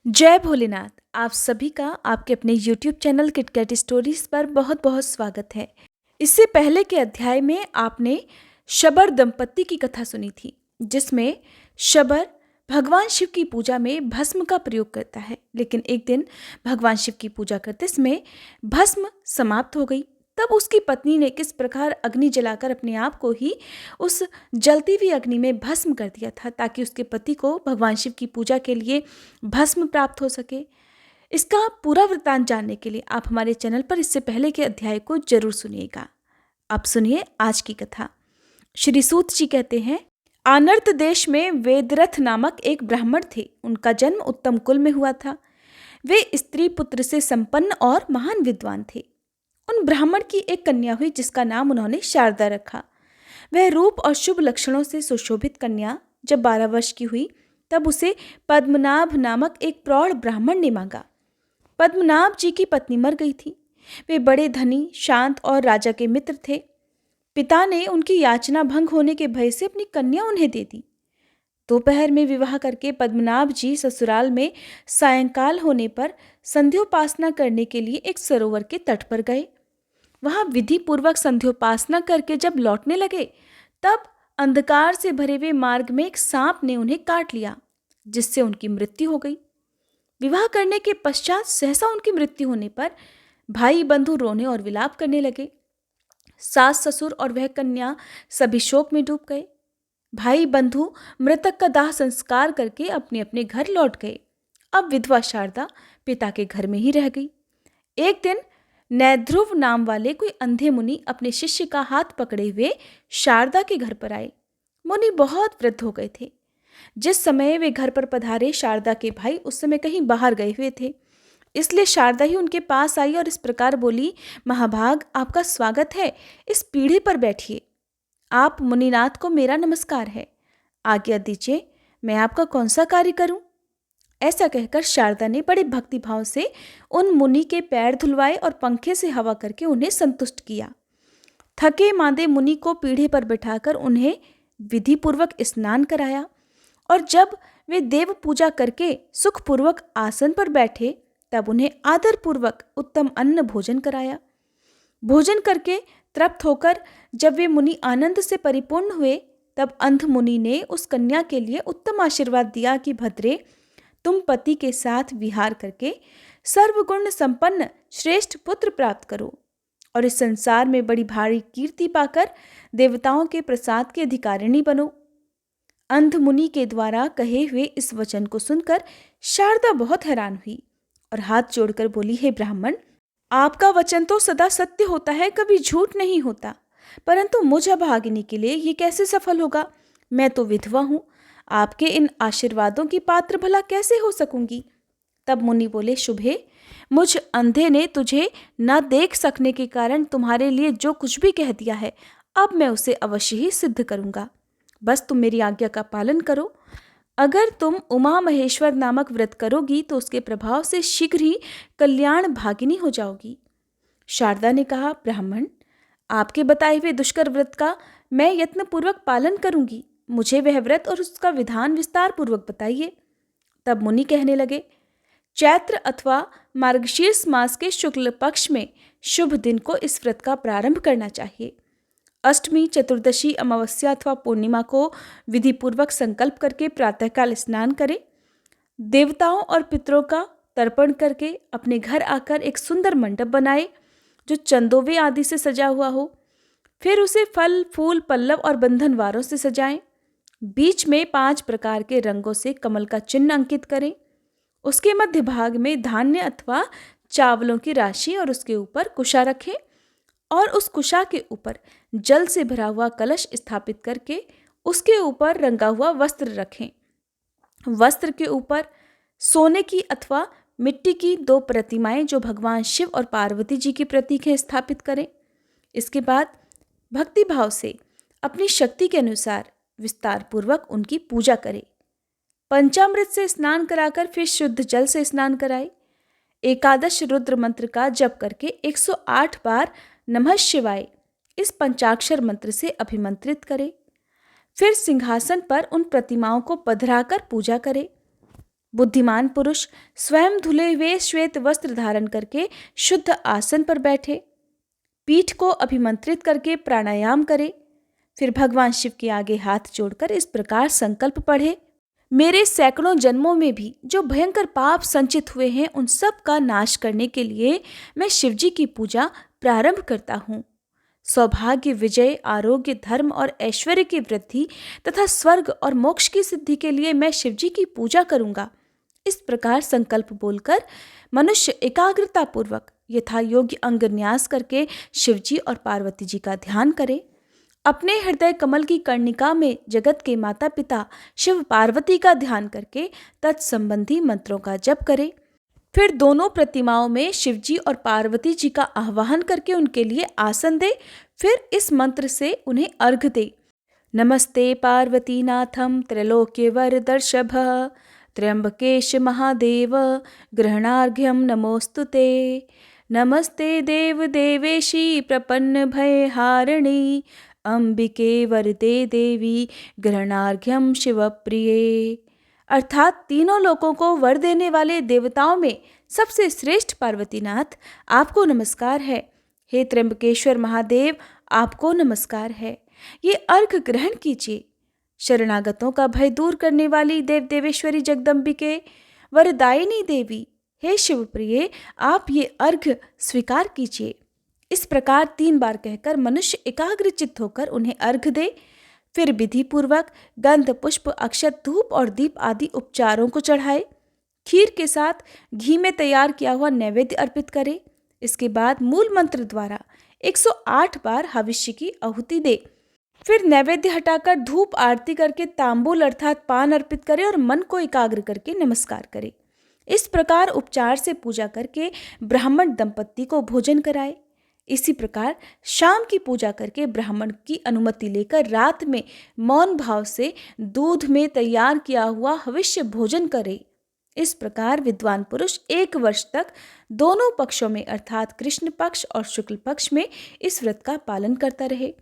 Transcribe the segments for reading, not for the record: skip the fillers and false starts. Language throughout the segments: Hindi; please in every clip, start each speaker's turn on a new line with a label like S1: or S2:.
S1: जय भोलेनाथ। आप सभी का आपके अपने YouTube चैनल किटकैट स्टोरीज पर बहुत बहुत स्वागत है। इससे पहले के अध्याय में आपने शबर दंपत्ति की कथा सुनी थी, जिसमें शबर भगवान शिव की पूजा में भस्म का प्रयोग करता है। लेकिन एक दिन भगवान शिव की पूजा करते समय भस्म समाप्त हो गई। तब उसकी पत्नी ने किस प्रकार अग्नि जलाकर अपने आप को ही उस जलती हुई अग्नि में भस्म कर दिया था, ताकि उसके पति को भगवान शिव की पूजा के लिए भस्म प्राप्त हो सके। इसका पूरा वृत्तांत जानने के लिए आप हमारे चैनल पर इससे पहले के अध्याय को जरूर सुनिएगा। अब सुनिए आज की कथा। श्री सूत जी कहते हैं, आनर्त देश में वेदरथ नामक एक ब्राह्मण थे। उनका जन्म उत्तम कुल में हुआ था। वे स्त्री पुत्र से संपन्न और महान विद्वान थे। उन ब्राह्मण की एक कन्या हुई, जिसका नाम उन्होंने शारदा रखा। वह रूप और शुभ लक्षणों से सुशोभित कन्या जब 12 वर्ष की हुई, तब उसे पद्मनाभ नामक एक प्रौढ़ ब्राह्मण ने मांगा। पद्मनाभ जी की पत्नी मर गई थी। वे बड़े धनी, शांत और राजा के मित्र थे। पिता ने उनकी याचना भंग होने के भय से अपनी कन्या उन्हें दे दी। दोपहर में विवाह करके पद्मनाभ जी ससुराल में सायंकाल होने पर संध्योपासना करने के लिए एक सरोवर के तट पर गए। वहां विधि पूर्वक संध्योपासना करके जब लौटने लगे, तब अंधकार से भरे हुए मार्ग में एक सांप ने उन्हें काट लिया, जिससे उनकी मृत्यु हो गई। विवाह करने के पश्चात सहसा उनकी मृत्यु होने पर भाई बंधु रोने और विलाप करने लगे। सास ससुर और वह कन्या सभी शोक में डूब गए। भाई बंधु मृतक का दाह संस्कार करके अपने अपने घर लौट गए। अब विधवा शारदा पिता के घर में ही रह गई। एक दिन नैध्रुव नाम वाले कोई अंधे मुनि अपने शिष्य का हाथ पकड़े हुए शारदा के घर पर आए। मुनि बहुत वृद्ध हो गए थे। जिस समय वे घर पर पधारे, शारदा के भाई उस समय कहीं बाहर गए हुए थे। इसलिए शारदा ही उनके पास आई और इस प्रकार बोली, महाभाग, आपका स्वागत है। इस पीढ़े पर बैठिए। आप मुनिनाथ को मेरा नमस्कार है। आज्ञा दीजिए, मैं आपका कौन सा कार्य करूं? ऐसा कहकर शारदा ने बड़े भक्तिभाव से उन मुनि के पैर धुलवाए और पंखे से हवा करके उन्हें संतुष्ट किया। थके मांदे मुनि को पीढ़े पर बिठाकर उन्हें विधि पूर्वक स्नान कराया और जब वे देव पूजा करके सुखपूर्वक आसन पर बैठे, तब उन्हें आदर पूर्वक उत्तम अन्न भोजन कराया। भोजन करके तृप्त होकर जब वे मुनि आनंद से परिपूर्ण हुए, तब अंध मुनि ने उस कन्या के लिए उत्तम आशीर्वाद दिया कि भद्रे, तुम पति के साथ विहार करके सर्वगुण संपन्न श्रेष्ठ पुत्र प्राप्त करो और इस संसार में बड़ी भारी कीर्ति पाकर देवताओं के प्रसाद के अधिकारिणी बनो। अंध मुनि के द्वारा कहे हुए इस वचन को सुनकर शारदा बहुत हैरान हुई और हाथ जोड़कर बोली, हे ब्राह्मण, आपका वचन तो सदा सत्य होता है, कभी झूठ नहीं होता, परंतु मुझ अभागिनी के लिए ये कैसे सफल होगा? मैं तो विधवा हूं, आपके इन आशीर्वादों की पात्र भला कैसे हो सकूंगी? तब मुनि बोले, शुभे, मुझ अंधे ने तुझे न देख सकने के कारण तुम्हारे लिए जो कुछ भी कह दिया है, अब मैं उसे अवश्य ही सिद्ध करूंगा। बस तुम मेरी आज्ञा का पालन करो। अगर तुम उमा महेश्वर नामक व्रत करोगी तो उसके प्रभाव से शीघ्र ही कल्याण भागिनी हो जाओगी। शारदा ने कहा, ब्राह्मण, आपके बताए हुए दुष्कर व्रत का मैं यत्नपूर्वक पालन करूंगी। मुझे वह व्रत और उसका विधान विस्तार पूर्वक बताइए। तब मुनि कहने लगे, चैत्र अथवा मार्गशीर्ष मास के शुक्ल पक्ष में शुभ दिन को इस व्रत का प्रारंभ करना चाहिए। अष्टमी, चतुर्दशी, अमावस्या अथवा पूर्णिमा को विधि पूर्वक संकल्प करके प्रातःकाल स्नान करें। देवताओं और पितरों का तर्पण करके अपने घर आकर एक सुंदर मंडप बनाए जो चंदोवे आदि से सजा हुआ हो। फिर उसे फल, फूल, पल्लव और बंधनवारों से सजाएं। बीच में 5 प्रकार के रंगों से कमल का चिन्ह अंकित करें। उसके मध्य भाग में धान्य अथवा चावलों की राशि और उसके ऊपर कुशा रखें और उस कुशा के ऊपर जल से भरा हुआ कलश स्थापित करके उसके ऊपर रंगा हुआ वस्त्र रखें। वस्त्र के ऊपर सोने की अथवा मिट्टी की 2 प्रतिमाएं जो भगवान शिव और पार्वती जी की प्रतीक हैं स्थापित करें। इसके बाद भक्ति भाव से अपनी शक्ति के अनुसार विस्तार पूर्वक उनकी पूजा करें। पंचामृत से स्नान कराकर फिर शुद्ध जल से स्नान कराए। एकादश रुद्र मंत्र का जप करके 108 बार नमः शिवाय इस पंचाक्षर मंत्र से अभिमंत्रित करें। फिर सिंहासन पर उन प्रतिमाओं को पधराकर पूजा करें। बुद्धिमान पुरुष स्वयं धुले हुए श्वेत वस्त्र धारण करके शुद्ध आसन पर बैठे, पीठ को अभिमंत्रित करके प्राणायाम करे, फिर भगवान शिव के आगे हाथ जोड़कर इस प्रकार संकल्प पढ़े, मेरे सैकड़ों जन्मों में भी जो भयंकर पाप संचित हुए हैं उन सब का नाश करने के लिए मैं शिवजी की पूजा प्रारंभ करता हूँ। सौभाग्य, विजय, आरोग्य, धर्म और ऐश्वर्य की वृद्धि तथा स्वर्ग और मोक्ष की सिद्धि के लिए मैं शिवजी की पूजा करूंगा। इस प्रकार संकल्प बोलकर मनुष्य एकाग्रता पूर्वक यथा योग्य अंग न्यास करके शिवजी और पार्वती जी का ध्यान करे। अपने हृदय कमल की कर्णिका में जगत के माता पिता शिव पार्वती का ध्यान करके तत्संबंधी मंत्रों का जप करे। फिर दोनों प्रतिमाओं में शिवजी और पार्वती जी का आह्वान करके उनके लिए आसन दे। फिर इस मंत्र से उन्हें अर्घ्य दे। नमस्ते पार्वतीनाथम त्रैलोक्यवरदर्शभ त्र्यंबकेश महादेव ग्रहणार्घ्यम नमोस्तुते। नमस्ते देव देवेशी प्रपन्न भयहारिणी अंबिके वरदे देवी ग्रहणार्घ्यम शिवप्रिये। अर्थात तीनों लोकों को वर देने वाले देवताओं में सबसे श्रेष्ठ पार्वतीनाथ आपको नमस्कार है। हे त्र्यंबकेश्वर महादेव आपको नमस्कार है। ये अर्घ ग्रहण कीजिए। शरणागतों का भय दूर करने वाली देव देवेश्वरी जगदम्बिके वरदायिनी देवी, हे शिवप्रिय आप ये अर्घ स्वीकार कीजिए। इस प्रकार 3 बार कहकर मनुष्य एकाग्रचित्त होकर उन्हें अर्घ दे। फिर विधि पूर्वक गंध, पुष्प, अक्षत, धूप और दीप आदि उपचारों को चढ़ाए। खीर के साथ घी में तैयार किया हुआ नैवेद्य अर्पित करे। इसके बाद मूल मंत्र द्वारा 108 बार हविष्य की आहुति दे। फिर नैवेद्य हटाकर धूप आरती करके तांबूल अर्थात पान अर्पित करे और मन को एकाग्र करके नमस्कार करे। इस प्रकार उपचार से पूजा करके ब्राह्मण दंपत्ति को भोजन कराए। इसी प्रकार शाम की पूजा करके ब्राह्मण की अनुमति लेकर रात में मौन भाव से दूध में तैयार किया हुआ हविष्य भोजन करे। इस प्रकार विद्वान पुरुष 1 वर्ष तक दोनों पक्षों में अर्थात कृष्ण पक्ष और शुक्ल पक्ष में इस व्रत का पालन करता रहे।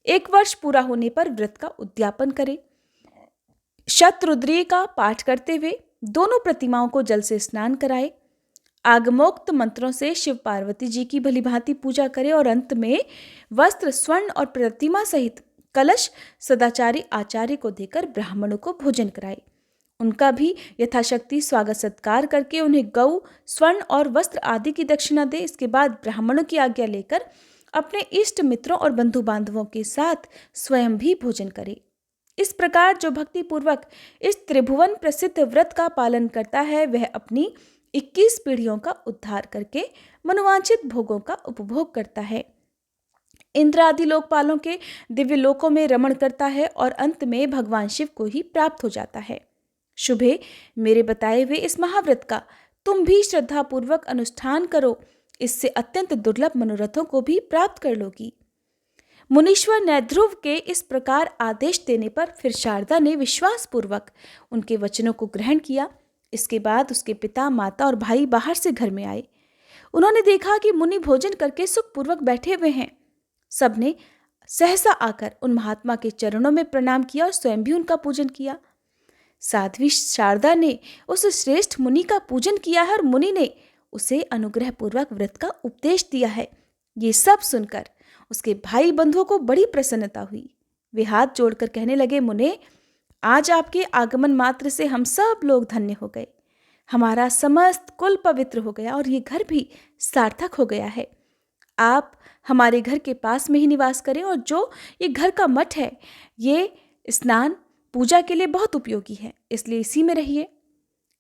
S1: 1 वर्ष पूरा होने पर व्रत का उद्यापन करे। शतरुद्री का पाठ करते हुए दोनों प्रतिमाओं को जल से स्नान कराए। आगमोक्त मंत्रों से शिव पार्वती जी की भलीभांति पूजा करे और अंत में वस्त्र, स्वर्ण और प्रतिमा सहित कलश सदाचारी आचार्य को देकर ब्राह्मणों को भोजन कराए। उनका भी यथाशक्ति स्वागत सत्कार करके उन्हें गौ, स्वर्ण और वस्त्र आदि की दक्षिणा दे। इसके बाद ब्राह्मणों की आज्ञा लेकर अपने इष्ट मित्रों और बंधु बांधवों के साथ स्वयं भी भोजन करे। इस प्रकार जो भक्ति पूर्वक इस त्रिभुवन प्रसिद्ध व्रत का पालन करता है वह अपनी 21 पीढ़ियों का उद्धार करके मनोवांछित भोगों का उपभोग करता है, इंद्र आदि लोकपालों के दिव्य लोकों में रमण करता है और अंत में भगवान शिव को ही प्राप्त हो जाता है। शुभे, मेरे बताए हुए इस महाव्रत का तुम भी श्रद्धा पूर्वक अनुष्ठान करो। इससे अत्यंत दुर्लभ मनोरथों को भी प्राप्त कर लोगी। मुनीश्वर नैध्रुव के इस प्रकार आदेश देने पर फिर शारदा ने विश्वास पूर्वक उनके वचनों को ग्रहण किया। इसके बाद उसके पिता, माता और भाई बाहर से घर में आए। उन्होंने देखा कि मुनि भोजन करके सुखपूर्वक बैठे हुए हैं। सबने सहसा आकर उन महात्मा के चरणों में प्रणाम किया और स्वयं भी उनका पूजन किया। साध्वी शारदा ने उस श्रेष्ठ मुनि का पूजन किया है और मुनि ने उसे अनुग्रह पूर्वक व्रत का उपदेश दिया है। ये सब सुनकर उसके भाई बंधुओं को बड़ी प्रसन्नता हुई। वे हाथ जोड़कर कहने लगे, मुने, आज आपके आगमन मात्र से हम सब लोग धन्य हो गए। हमारा समस्त कुल पवित्र हो गया और ये घर भी सार्थक हो गया है। आप हमारे घर के पास में ही निवास करें और जो ये घर का मठ है ये स्नान पूजा के लिए बहुत उपयोगी है, इसलिए इसी में रहिए।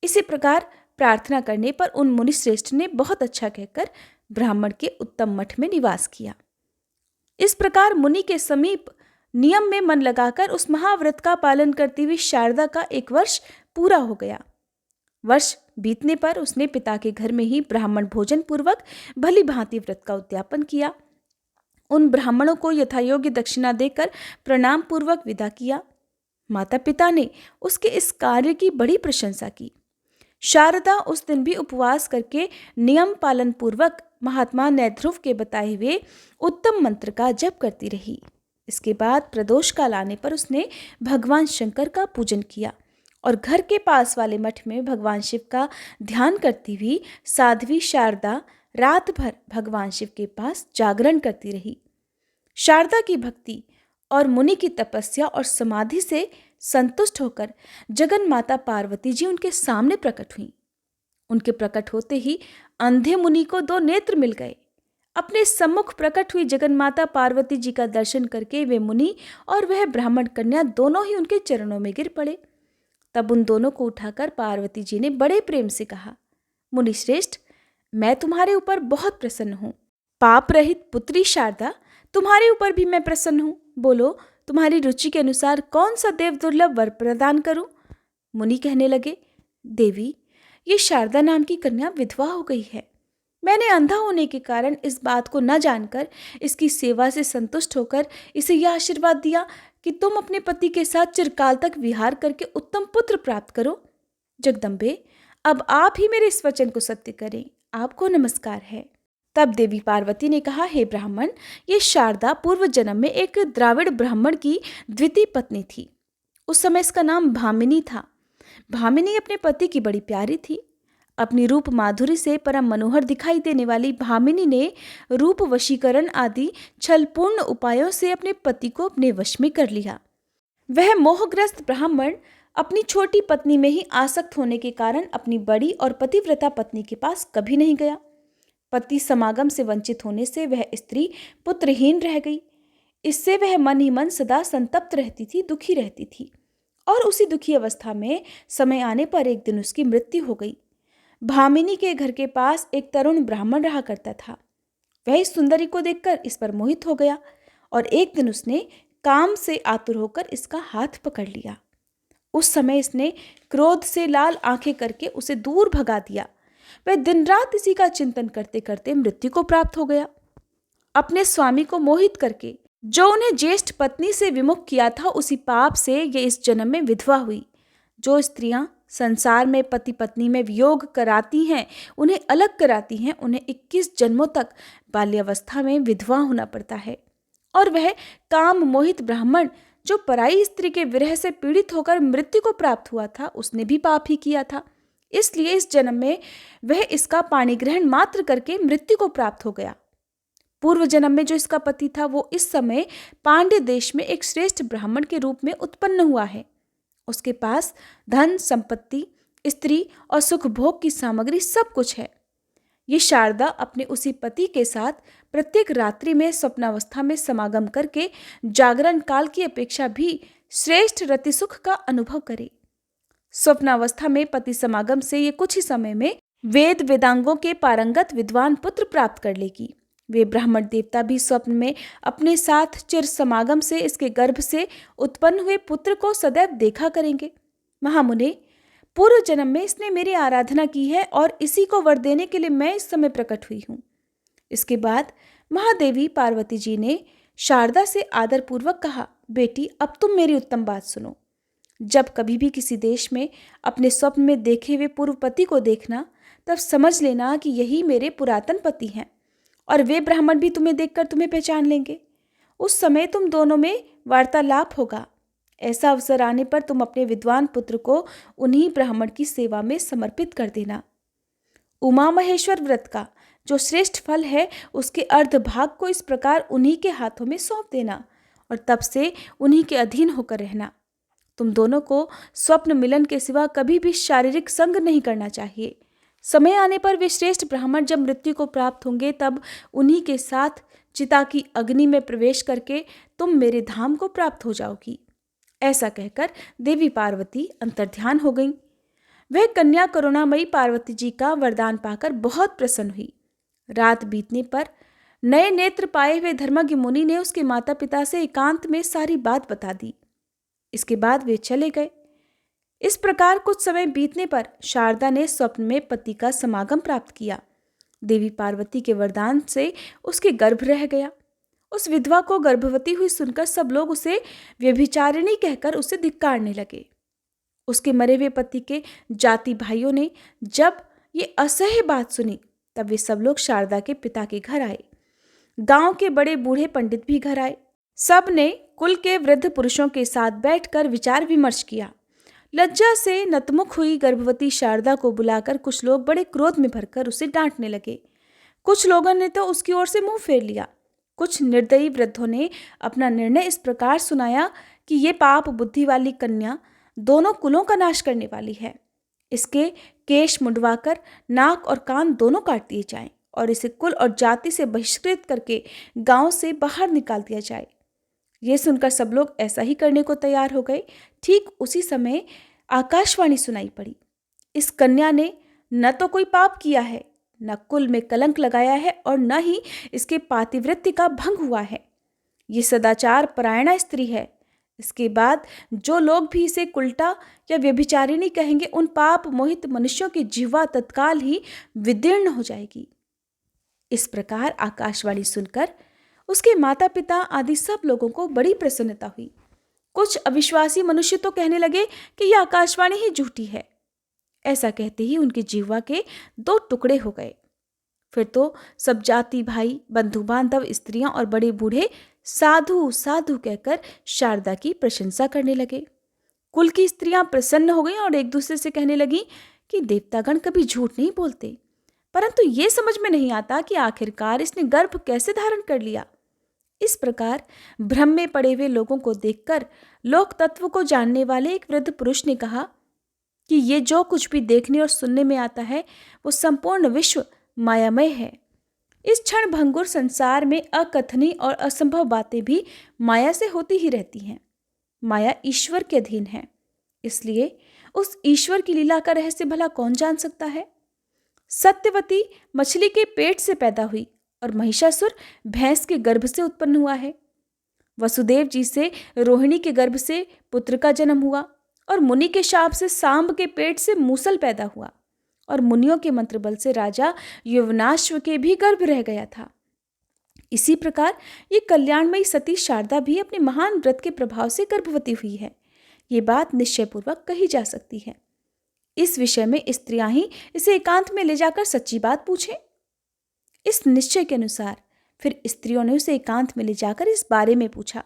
S1: इसी प्रकार प्रार्थना करने पर उन मुनि श्रेष्ठ ने बहुत अच्छा कहकर ब्राह्मण के उत्तम मठ में निवास किया। इस प्रकार मुनि के समीप नियम में मन लगाकर उस महाव्रत का पालन करती हुई शारदा का 1 वर्ष पूरा हो गया। वर्ष बीतने पर उसने पिता के घर में ही ब्राह्मण भोजन पूर्वक भली भांति व्रत का उद्यापन किया। उन ब्राह्मणों को यथायोग्य दक्षिणा देकर प्रणाम पूर्वक विदा किया। माता पिता ने उसके इस कार्य की बड़ी प्रशंसा की। शारदा उस दिन भी उपवास करके नियम पालन पूर्वक महात्मा नैध्रुव के बताए हुए उत्तम मंत्र का जप करती रही। इसके बाद प्रदोष काल आने पर उसने भगवान शंकर का पूजन किया और घर के पास वाले मठ में भगवान शिव का ध्यान करती हुई साध्वी शारदा रात भर भगवान शिव के पास जागरण करती रही। शारदा की भक्ति और मुनि की तपस्या और समाधि से संतुष्ट होकर जगन माता पार्वती जी उनके सामने प्रकट हुई। उनके प्रकट होते ही अंधे मुनि को दो नेत्र मिल गए। अपने सम्मुख प्रकट हुई जगन माता पार्वती जी का दर्शन करके वे मुनि और वह ब्राह्मण कन्या दोनों ही उनके चरणों में गिर पड़े। तब उन दोनों को उठाकर पार्वती जी ने बड़े प्रेम से कहा, मुनि श्रेष्ठ, मैं तुम्हारे ऊपर बहुत प्रसन्न हूँ। पाप रहित पुत्री शारदा, तुम्हारे ऊपर भी मैं प्रसन्न हूँ। बोलो, तुम्हारी रुचि के अनुसार कौन सा देव दुर्लभ वर प्रदान करूं? मुनि कहने लगे, देवी, ये शारदा नाम की कन्या विधवा हो गई है। मैंने अंधा होने के कारण इस बात को न जानकर इसकी सेवा से संतुष्ट होकर इसे यह आशीर्वाद दिया कि तुम अपने पति के साथ चिरकाल तक विहार करके उत्तम पुत्र प्राप्त करो। जगदम्बे, अब आप ही मेरे इस वचन को सत्य करें। आपको नमस्कार है। तब देवी पार्वती ने कहा, हे ब्राह्मण, ये शारदा पूर्व जन्म में एक द्राविड़ ब्राह्मण की द्वितीय पत्नी थी। उस समय इसका नाम भामिनी था। भामिनी अपने पति की बड़ी प्यारी थी। अपनी रूप माधुरी से परम मनोहर दिखाई देने वाली भामिनी ने रूप वशीकरण आदि छलपूर्ण उपायों से अपने पति को अपने वश में कर लिया। वह मोहग्रस्त ब्राह्मण अपनी छोटी पत्नी में ही आसक्त होने के कारण अपनी बड़ी और पतिव्रता पत्नी के पास कभी नहीं गया। पति समागम से वंचित होने से वह स्त्री पुत्रहीन रह गई। इससे वह मन ही मन सदा संतप्त रहती थी, दुखी रहती थी। और उसी दुखी अवस्था में समय आने पर एक दिन उसकी मृत्यु हो गई। भामिनी के घर के पास एक तरुण ब्राह्मण रहा करता था। वह इस सुंदरी को देखकर इस पर मोहित हो गया और एक दिन उसने काम से आतुर होकर इसका हाथ पकड़ लिया। उस समय इसने क्रोध से लाल आंखें करके उसे दूर भगा दिया। वह दिन रात इसी का चिंतन करते करते मृत्यु को प्राप्त हो गया। अपने स्वामी को मोहित करके जो उन्हें ज्येष्ठ पत्नी से विमुख किया था, उसी पाप से ये इस जन्म में विधवा हुई। जो स्त्रियां संसार में पति पत्नी में वियोग कराती हैं, उन्हें अलग कराती हैं, उन्हें 21 जन्मों तक बाल्यावस्था में विधवा होना पड़ता है। और वह काम मोहित ब्राह्मण जो पराई स्त्री के विरह से पीड़ित होकर मृत्यु को प्राप्त हुआ था, उसने भी पाप ही किया था। इसलिए इस जन्म में वह इसका पाणी ग्रहण मात्र करके मृत्यु को प्राप्त हो गया। पूर्व जन्म में जो इसका पति था, वो इस समय पांड्य देश में एक श्रेष्ठ ब्राह्मण के रूप में उत्पन्न हुआ है। उसके पास धन संपत्ति, स्त्री और सुख भोग की सामग्री सब कुछ है। ये शारदा अपने उसी पति के साथ प्रत्येक रात्रि में स्वप्नावस्था में समागम करके जागरण काल की अपेक्षा भी श्रेष्ठ रति सुख का अनुभव करे। स्वप्नावस्था में पति समागम से ये कुछ ही समय में वेद वेदांगों के पारंगत विद्वान पुत्र प्राप्त कर लेगी। वे ब्राह्मण देवता भी स्वप्न में अपने साथ चिर समागम से इसके गर्भ से उत्पन्न हुए पुत्र को सदैव देखा करेंगे। महामुने, पूर्व जन्म में इसने मेरी आराधना की है और इसी को वर देने के लिए मैं इस समय प्रकट हुई हूँ। इसके बाद महादेवी पार्वती जी ने शारदा से आदरपूर्वक कहा, बेटी, अब तुम मेरी उत्तम बात सुनो। जब कभी भी किसी देश में अपने स्वप्न में देखे हुए पूर्व पति को देखना, तब समझ लेना कि यही मेरे पुरातन पति हैं और वे ब्राह्मण भी तुम्हें देखकर तुम्हें पहचान लेंगे। उस समय तुम दोनों में वार्तालाप होगा। ऐसा अवसर आने पर तुम अपने विद्वान पुत्र को उन्हीं ब्राह्मण की सेवा में समर्पित कर देना। उमा महेश्वर व्रत का जो श्रेष्ठ फल है, उसके अर्ध भाग को इस प्रकार उन्हीं के हाथों में सौंप देना और तब से उन्हीं के अधीन होकर रहना। तुम दोनों को स्वप्न मिलन के सिवा कभी भी शारीरिक संग नहीं करना चाहिए। समय आने पर वे श्रेष्ठ ब्राह्मण जब मृत्यु को प्राप्त होंगे, तब उन्हीं के साथ चिता की अग्नि में प्रवेश करके तुम मेरे धाम को प्राप्त हो जाओगी। ऐसा कहकर देवी पार्वती अंतर्ध्यान हो गईं। वह कन्या करुणामयी पार्वती जी का वरदान पाकर बहुत प्रसन्न हुई। रात बीतने पर नए नेत्र पाए हुए धर्मज्ञ मुनि ने उसके माता पिता से एकांत में सारी बात बता दी। इसके बाद वे चले गए। इस प्रकार कुछ समय बीतने पर शारदा ने स्वप्न में पति का समागम प्राप्त किया। देवी पार्वती के वरदान से उसके गर्भ रह गया। उस विधवा को गर्भवती हुई सुनकर सब लोग उसे व्यभिचारिणी कहकर उसे धिक्कारने लगे। उसके मरे हुए पति के जाति भाइयों ने जब ये असह्य बात सुनी, तब वे सब लोग शारदा के पिता के घर आए। गांव के बड़े बूढ़े पंडित भी घर आए। सब ने कुल के वृद्ध पुरुषों के साथ बैठकर विचार विमर्श किया। लज्जा से नतमुख हुई गर्भवती शारदा को बुलाकर कुछ लोग बड़े क्रोध में भरकर उसे डांटने लगे। कुछ लोगों ने तो उसकी ओर से मुंह फेर लिया। कुछ निर्दयी वृद्धों ने अपना निर्णय इस प्रकार सुनाया कि ये पाप बुद्धि वाली कन्या दोनों कुलों का नाश करने वाली है। इसके केश मुंडवाकर नाक और कान दोनों काट दिए जाएं और इसे कुल और जाति से बहिष्कृत करके गांव से बाहर निकाल दिया जाए। ये सुनकर सब लोग ऐसा ही करने को तैयार हो गए। ठीक उसी समय आकाशवाणी सुनाई पड़ी। इस कन्या ने न तो कोई पाप किया है, न कुल में कलंक लगाया है और न ही इसके पातिव्रत्य का भंग हुआ है। ये सदाचार परायणा स्त्री है। इसके बाद जो लोग भी इसे कुल्टा या व्यभिचारिणी कहेंगे, उन पाप मोहित मनुष्यों की जिह्वा तत्काल ही विदीर्ण हो जाएगी। इस प्रकार आकाशवाणी सुनकर उसके माता पिता आदि सब लोगों को बड़ी प्रसन्नता हुई। कुछ अविश्वासी मनुष्य तो कहने लगे कि यह आकाशवाणी ही झूठी है। ऐसा कहते ही उनकी जिह्वा के 2 टुकड़े हो गए। फिर तो सब जाति भाई, बंधु बांधव, स्त्रियां और बड़े बूढ़े साधु साधु कहकर शारदा की प्रशंसा करने लगे। कुल की स्त्रियां प्रसन्न हो गईं और एक दूसरे से कहने लगी कि देवतागण कभी झूठ नहीं बोलते, परंतु ये समझ में नहीं आता कि आखिरकार इसने गर्भ कैसे धारण कर लिया। इस प्रकार भ्रम में पड़े हुए लोगों को देखकर लोक तत्व को जानने वाले एक वृद्ध पुरुष ने कहा कि ये जो कुछ भी देखने और सुनने में आता है वो संपूर्ण विश्व मायामय है। इस क्षण भंगुर संसार में अकथनीय और असंभव बातें भी माया से होती ही रहती हैं। माया ईश्वर के अधीन है, इसलिए उस ईश्वर की लीला का रहस्य भला कौन जान सकता है। सत्यवती मछली के पेट से पैदा हुई और महिषासुर भैंस के गर्भ से उत्पन्न हुआ है। वसुदेव जी से रोहिणी के गर्भ से पुत्र का जन्म हुआ और मुनि के शाप से सांब के पेट से मूसल पैदा हुआ और मुनियों के मंत्र बल से राजा यवनाश्व के भी गर्भ रह गया था। इसी प्रकार ये कल्याणमयी सती शारदा भी अपने महान व्रत के प्रभाव से गर्भवती हुई है। ये बात निश्चयपूर्वक कही जा सकती है। इस विषय में स्त्रियां ही इसे एकांत में ले जाकर सच्ची बात पूछें। इस निश्चय के अनुसार फिर स्त्रियों ने उसे एकांत में ले जाकर इस बारे में पूछा।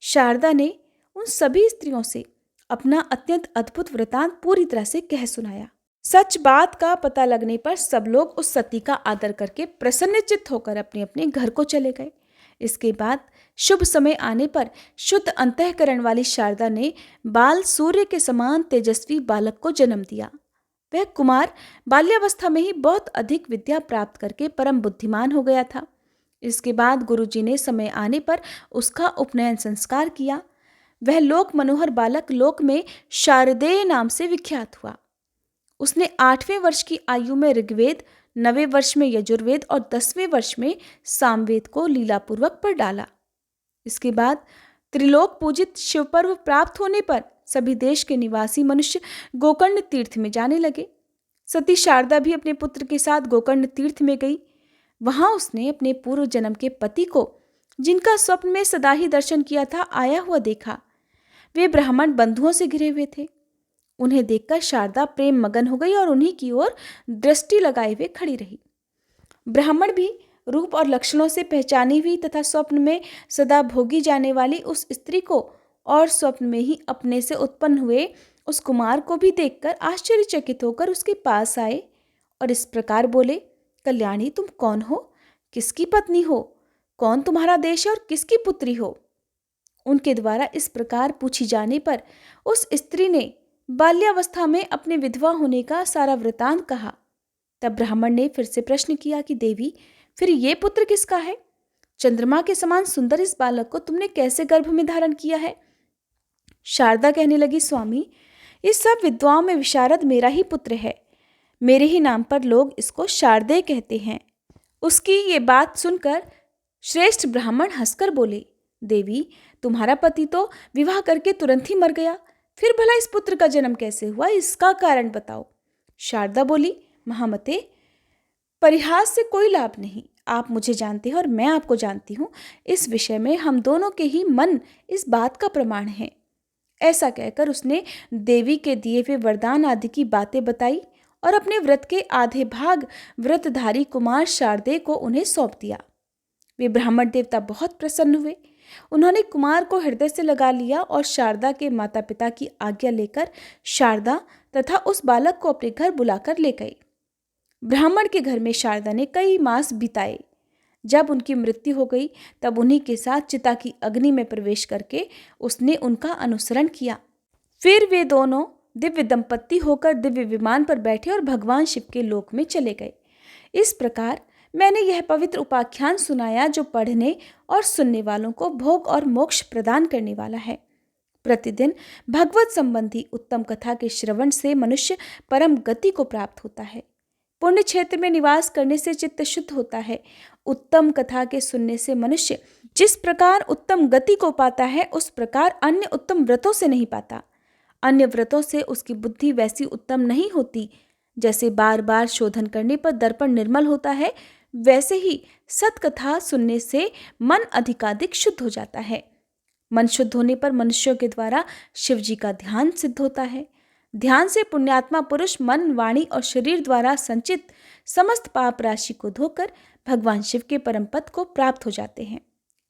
S1: शारदा ने उन सभी स्त्रियों से अपना अत्यंत अद्भुत वृतांत पूरी तरह से कह सुनाया। सच बात का पता लगने पर सब लोग उस सती का आदर करके प्रसन्नचित्त होकर अपने अपने घर को चले गए। इसके बाद शुभ समय आने पर शुद्ध अंतःकरण वाली शारदा ने बाल सूर्य के समान तेजस्वी बालक को जन्म दिया। वह कुमार बाल्यावस्था में ही बहुत अधिक विद्या प्राप्त करके परम बुद्धिमान हो गया था। इसके बाद गुरुजी ने समय आने पर उसका उपनयन संस्कार किया। वह लोक मनोहर बालक लोक में शारदेय नाम से विख्यात हुआ। उसने 8वें वर्ष की आयु में ऋग्वेद, 9वें वर्ष में यजुर्वेद और 10वें वर्ष में सामवेद को लीलापूर्वक पढ़ डाला। इसके बाद त्रिलोक पूजित शिव पर्व प्राप्त होने पर सभी देश के निवासी मनुष्य गोकर्ण तीर्थ में जाने लगे। सती शारदा भी अपने पुत्र के साथ गोकर्ण तीर्थ में गई। वहां उसने अपने पूर्व जन्म के पति को, जिनका स्वप्न में सदा ही दर्शन किया था, आया हुआ देखा। वे ब्राह्मण बंधुओं से घिरे हुए थे। उन्हें देखकर शारदा प्रेम मगन हो गई और उन्हीं की ओर दृष्टि लगाए हुए खड़ी रही। ब्राह्मण भी रूप और लक्षणों से पहचानी हुई तथा स्वप्न में सदा भोगी जाने वाली उस स्त्री को और स्वप्न में ही अपने से उत्पन्न हुए उस कुमार को भी देखकर आश्चर्यचकित होकर उसके पास आए और इस प्रकार बोले, कल्याणी, तुम कौन हो? किसकी पत्नी हो? कौन तुम्हारा देश है और किसकी पुत्री हो? उनके द्वारा इस प्रकार पूछी जाने पर उस स्त्री ने बाल्यावस्था में अपने विधवा होने का सारा वृतांत कहा। तब ब्राह्मण ने फिर से प्रश्न किया कि देवी, फिर ये पुत्र किसका है? चंद्रमा के समान सुंदर इस बालक को तुमने कैसे गर्भ में धारण किया है? शारदा कहने लगी, स्वामी, इस सब विद्वाओं में विशारद मेरा ही पुत्र है। मेरे ही नाम पर लोग इसको शारदेय कहते हैं। उसकी ये बात सुनकर श्रेष्ठ ब्राह्मण हंसकर बोले, देवी, तुम्हारा पति तो विवाह करके तुरंत ही मर गया, फिर भला इस पुत्र का जन्म कैसे हुआ? इसका कारण बताओ। शारदा बोली, महामते, परिहास से कोई लाभ नहीं। आप मुझे जानते हैं और मैं आपको जानती हूँ। इस विषय में हम दोनों के ही मन इस बात का प्रमाण है। ऐसा कहकर उसने देवी के दिए हुए वरदान आदि की बातें बताई और अपने व्रत के आधे भाग व्रतधारी कुमार शारदेय को उन्हें सौंप दिया। वे ब्राह्मण देवता बहुत प्रसन्न हुए। उन्होंने कुमार को हृदय से लगा लिया और शारदा के माता पिता की आज्ञा लेकर शारदा तथा उस बालक को अपने घर बुलाकर ले गई। ब्राह्मण के घर में शारदा ने कई मास बिताए। जब उनकी मृत्यु हो गई तब उन्हीं के साथ चिता की अग्नि में प्रवेश करके उसने उनका अनुसरण किया। फिर वे दोनों दिव्य दंपत्ति होकर दिव्य विमान पर बैठे और भगवान शिव के लोक में चले गए। इस प्रकार मैंने यह पवित्र उपाख्यान सुनाया जो पढ़ने और सुनने वालों को भोग और मोक्ष प्रदान करने वाला है। प्रतिदिन भगवत संबंधी उत्तम कथा के श्रवण से मनुष्य परम गति को प्राप्त होता है। पुण्य क्षेत्र में निवास करने से चित्त शुद्ध होता है। उत्तम कथा के सुनने से मनुष्य जिस प्रकार उत्तम गति को पाता है उस प्रकार अन्य उत्तम व्रतों से नहीं पाता। अन्य व्रतों से उसकी बुद्धि वैसी उत्तम नहीं होती। जैसे बार बार शोधन करने पर दर्पण निर्मल होता है, वैसे ही सत्कथा सुनने से मन अधिकाधिक शुद्ध हो जाता है। मन शुद्ध होने पर मनुष्यों के द्वारा शिव जी का ध्यान सिद्ध होता है। ध्यान से पुण्यात्मा पुरुष मन, वाणी और शरीर द्वारा संचित समस्त पाप राशि को धोकर भगवान शिव के परम पद को प्राप्त हो जाते हैं।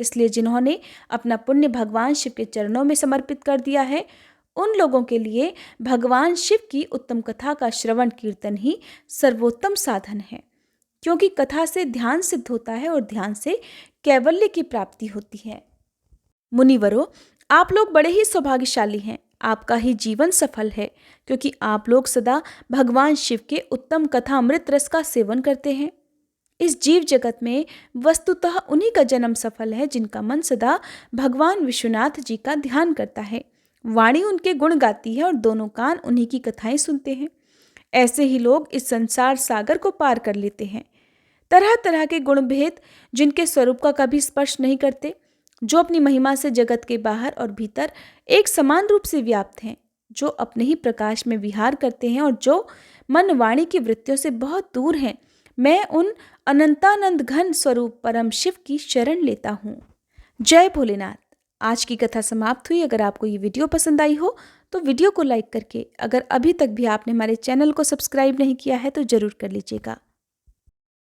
S1: इसलिए जिन्होंने अपना पुण्य भगवान शिव के चरणों में समर्पित कर दिया है, उन लोगों के लिए भगवान शिव की उत्तम कथा का श्रवण कीर्तन ही सर्वोत्तम साधन है, क्योंकि कथा से ध्यान सिद्ध होता है और ध्यान से कैवल्य की प्राप्ति होती है। मुनिवरों, आप लोग बड़े ही सौभाग्यशाली हैं। आपका ही जीवन सफल है, क्योंकि आप लोग सदा भगवान शिव के उत्तम कथा अमृत रस का सेवन करते हैं। इस जीव जगत में वस्तुतः उन्हीं का जन्म सफल है जिनका मन सदा भगवान विश्वनाथ जी का ध्यान करता है। वाणी उनके गुण गाती है और दोनों कान उन्हीं की कथाएं सुनते हैं। ऐसे ही लोग इस संसार सागर को पार कर लेते हैं। तरह तरह के गुण भेद जिनके स्वरूप का कभी स्पर्श नहीं करते, जो अपनी महिमा से जगत के बाहर और भीतर एक समान रूप से व्याप्त हैं, जो अपने ही प्रकाश में विहार करते हैं और जो मन वाणी की वृत्तियों से बहुत दूर हैं, मैं उन अनंतानंद घन स्वरूप परम शिव की शरण लेता हूँ। जय भोलेनाथ। आज की कथा समाप्त हुई। अगर आपको ये वीडियो पसंद आई हो तो वीडियो को लाइक करके, अगर अभी तक भी आपने हमारे चैनल को सब्सक्राइब नहीं किया है तो ज़रूर कर लीजिएगा।